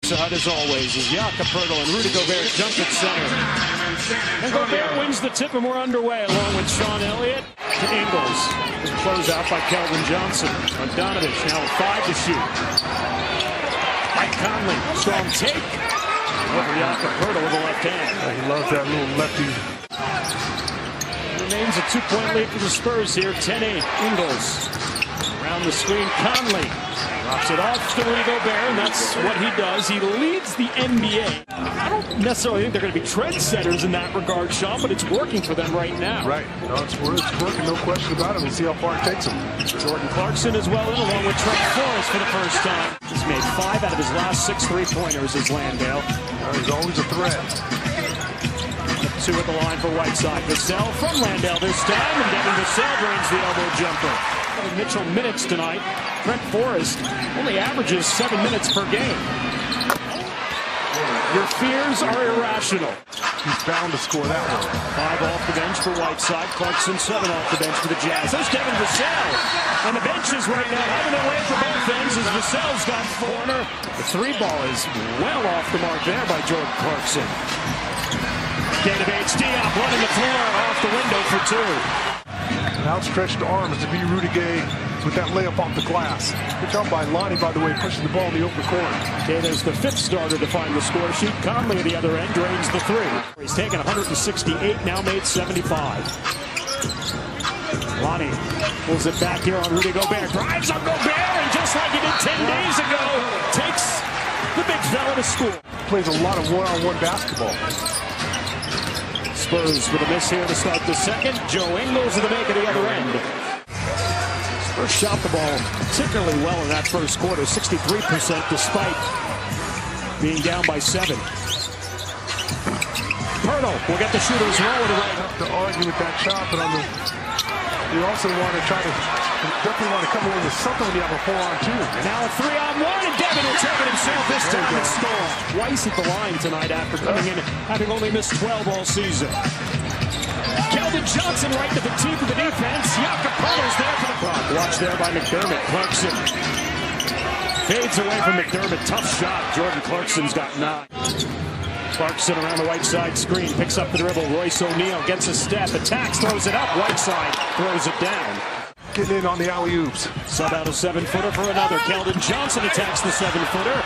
Side as always is Jakob Poeltl and Rudy Gobert jump at center. And Gobert wins the tip and we're underway along with Sean Elliott to Ingles. The closeout by Keldon Johnson. Bogdanovich now 5 to shoot. Mike Conley, strong take. Over Jakob Poeltl with the left hand. He loves that little lefty. Remains a 2-point lead for the Spurs here. 10-8. Ingles around the screen. Conley drops it off to Rudy Gobert, and that's what he does. He leads the NBA. I don't necessarily think they're going to be trendsetters in that regard, Sean, but it's working for them right now. Right. No, it's working, no question about it. We'll see how far it takes them. Jordan Clarkson as well in, along with Trent Forrest for the first time. He's made 5 out of his last 6 three-pointers as Landale. He's always a threat. 2 at the line for Whiteside. Vassell from Landale this time, and Devin Vassell drains the elbow jumper. Mitchell minutes tonight. Trent Forrest only averages 7 minutes per game. Your fears are irrational. He's bound to score that one. 5 off the bench for Whiteside. Clarkson 7 off the bench for the Jazz. There's Devin Vassell. And the bench is right now having it away for both ends as Vassell's got corner. The 3-ball is well off the mark there by Jordan Clarkson. Database Diop running the floor off the window for 2. Outstretched arms to be Rudy Gay with that layup off the glass. Good job by Lonnie, by the way, pushing the ball in the open court. Data's the 5th starter to find the score sheet. Conley at the other end drains the 3. He's taken 168, now made 75. Lonnie pulls it back here on Rudy Gobert. Drives on Gobert, and just like he did 10 days ago, takes the big fella to school. Plays a lot of one-on-one basketball. Spurs with a miss here to start the second. Joe Ingles with the make at the other end. Spurs shot the ball particularly well in that first quarter, 63% despite being down by 7. Poeltl will get the shooters rolling right. To argue with that shot, but you also want to definitely want to come away with something when you have a 4-on-2. And now a 3-on-1, and Devin will take it himself this time and score. Twice at the line tonight after coming in having only missed 12 all season. Keldon Johnson right to the teeth of the defense. Jakob Poeltl's there for the block. Watch there by McDermott. Clarkson fades away from McDermott. Tough shot. Jordan Clarkson's got 9. Clarkson around the Whiteside screen, picks up the dribble. Royce O'Neal gets a step, attacks, throws it up. Whiteside throws it down. Getting in on the alley-oops. Sub out a 7-footer for another. Keldon Johnson attacks the 7-footer.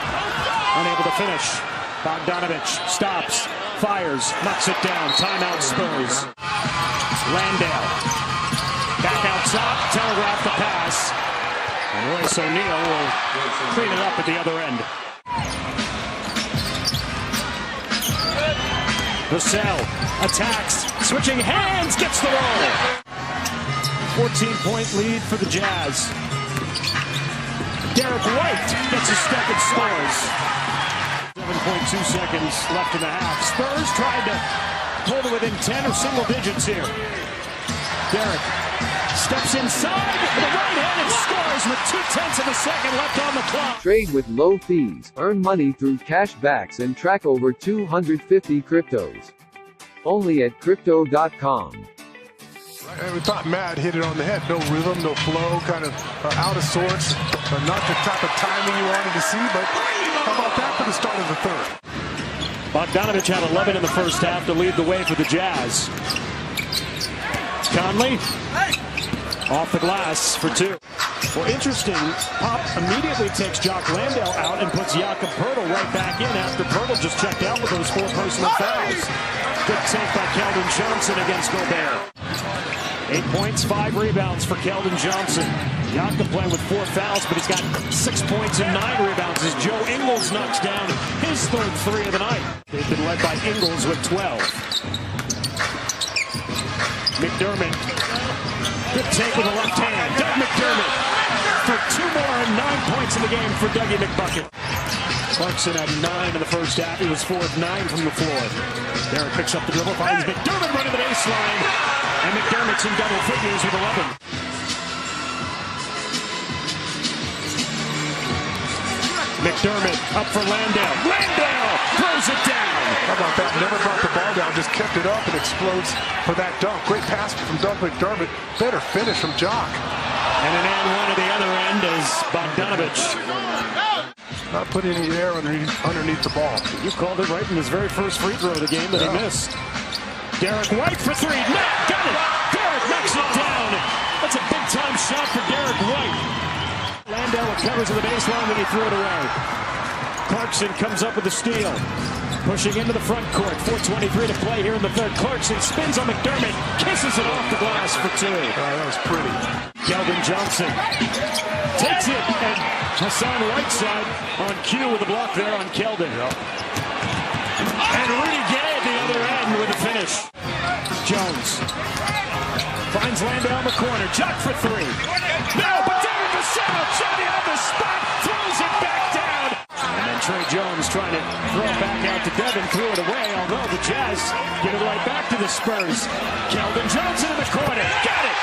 Unable to finish. Bogdanovich stops, fires, knocks it down. Timeout Spurs. Landale. Back out top, telegraph the pass. And Royce O'Neal will clean it up at the other end. Vassell attacks, switching hands, gets the roll. 14-point lead for the Jazz. Derek White gets a step and scores. 7.2 seconds left in the half. Spurs tried to pull to within 10 or single digits here. Derek steps inside with the right hand and scores with 0.2 of a second left on the clock. Trade with low fees, earn money through cashbacks and track over 250 cryptos. Only at crypto.com. And we thought Matt hit it on the head. No rhythm, no flow, kind of out of sorts. Not the type of timing you wanted to see, but how about that for the start of the third? Bogdanovich had 11 in the first half to lead the way for the Jazz. Conley off the glass for 2. Well, interesting. Pop immediately takes Jock Landale out and puts Jakob Poeltl right back in after Poeltl just checked out with those 4 personal fouls. Good take by Keldon Johnson against Gobert. 8 points, 5 rebounds for Keldon Johnson. Jakob playing with 4 fouls, but he's got 6 points and 9 rebounds as Joe Ingles knocks down his third 3 of the night. They've been led by Ingles with 12. McDermott. Good take with the left hand. Doug McDermott for 2 more and 9 points in the game for Dougie McBucket. Clarkson had 9 in the first half. He was 4 of 9 from the floor. Derek picks up the dribble, finds McDermott running the baseline. And McDermott's in double figures with 11. McDermott up for Landale. Landale throws it down. How about that? Never brought the ball down, just kept it up and explodes for that dunk. Great pass from Doug McDermott. Better finish from Jock. And an and one at the other end is Bogdanovich. not putting any air underneath the ball. You called it right in his very first free throw of the game that he missed. Derek White for three. Matt got it. Derek knocks it down. That's a big-time shot for Derek White. Landell recovers at the baseline, then he threw it away. Clarkson comes up with the steal. Pushing into the front court. 4:23 to play here in the third. Clarkson spins on McDermott. Kisses it off the glass for two. That was pretty. Keldon Johnson takes it. And Hassan Whiteside on cue with a block there on Keldon. And Rudy Gay at the other end with a finish. Jones finds Landell in the corner. Jock for three. No, but David Vassell, Johnny on the spot, throws it back down. And then Trey Jones trying to throw it back out to Devin, threw it away, although the Jazz get it right back to the Spurs. Keldon Johnson in the corner. Got it.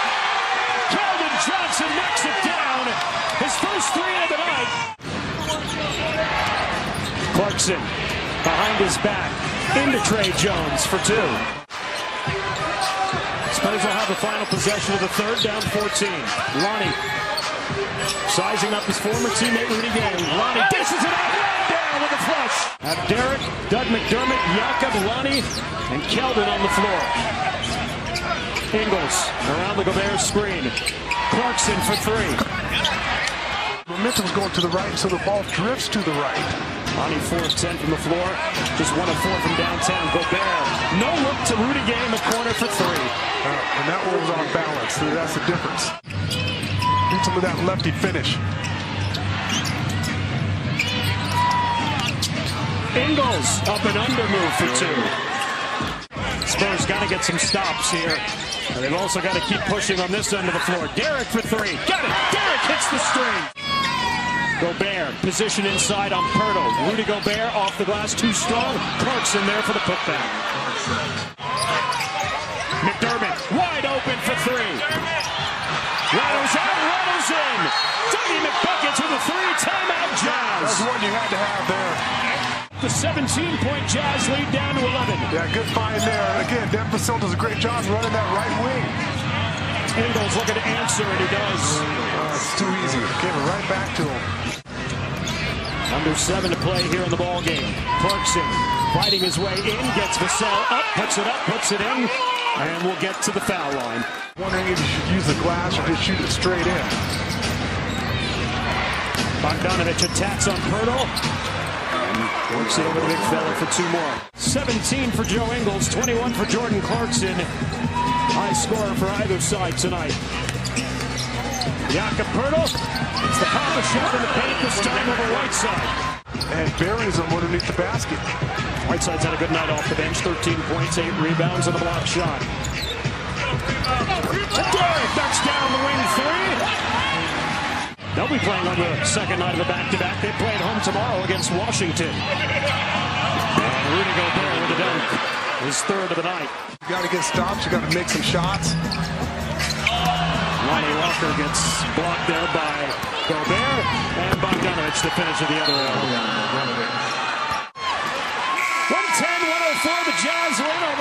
Keldon Johnson knocks it down. His first three of the night. Clarkson behind his back into Trey Jones for two. Spurs will have the final possession of the third, down 14. Lonnie sizing up his former teammate Rudy Gay. Lonnie dishes it out, down with a flush. Derek, Doug McDermott, Jakob, Lonnie, and Keldon on the floor. Ingles around the Gobert screen. Clarkson for three. Momentum's going to the right, so the ball drifts to the right. Lonnie 4 of 10 from the floor. Just 1 of 4 from downtown. Gobert. No look to Rudy Gay in the corner for three. And that one was on balance. That's the difference. Need some of that lefty finish. Ingles up and under move for two. Spurs got to get some stops here. And they've also got to keep pushing on this end of the floor. Derek for three. Got it. Derek hits the string. Gobert, position inside on Pirtle. Rudy Gobert off the glass, too strong. Clarkson there for the putback. McDermott, wide open for three. Rattles out, rattles in. Dougie McBuckets with a three, timeout Jazz. That's one you had to have there. The 17-point Jazz lead down to 11. Yeah, good find there. Again, Devin Vassell does a great job running that right wing. Ingles looking to answer, and he does. It's too easy. Gave it right back to him. Under 7 to play here in the ball game. Clarkson fighting his way in, gets Vassell up, puts it in, and we'll get to the foul line. Wondering if you should use the glass or just shoot it straight in. Bogdanovich attacks on Pirtle. And works it over the big fella for two more. 17 for Joe Ingles, 21 for Jordan Clarkson. High scorer for either side tonight. Jakob Pirtle. It's the pop-up shot in the paint, this time over Whiteside. And buries him underneath the basket. Whiteside's had a good night off the bench. 13 points, 8 rebounds, and a block shot. Derek knocks down the wing three. They'll be playing on the second night of the back-to-back. They play at home tomorrow against Washington. And Rudy Gobert with a dunk. His third of the night. You got to get stops. You got to make some shots. Lonnie Walker gets blocked there by Gobert, and Bogdanovich to finish at the other end. 110-104, the Jazz win over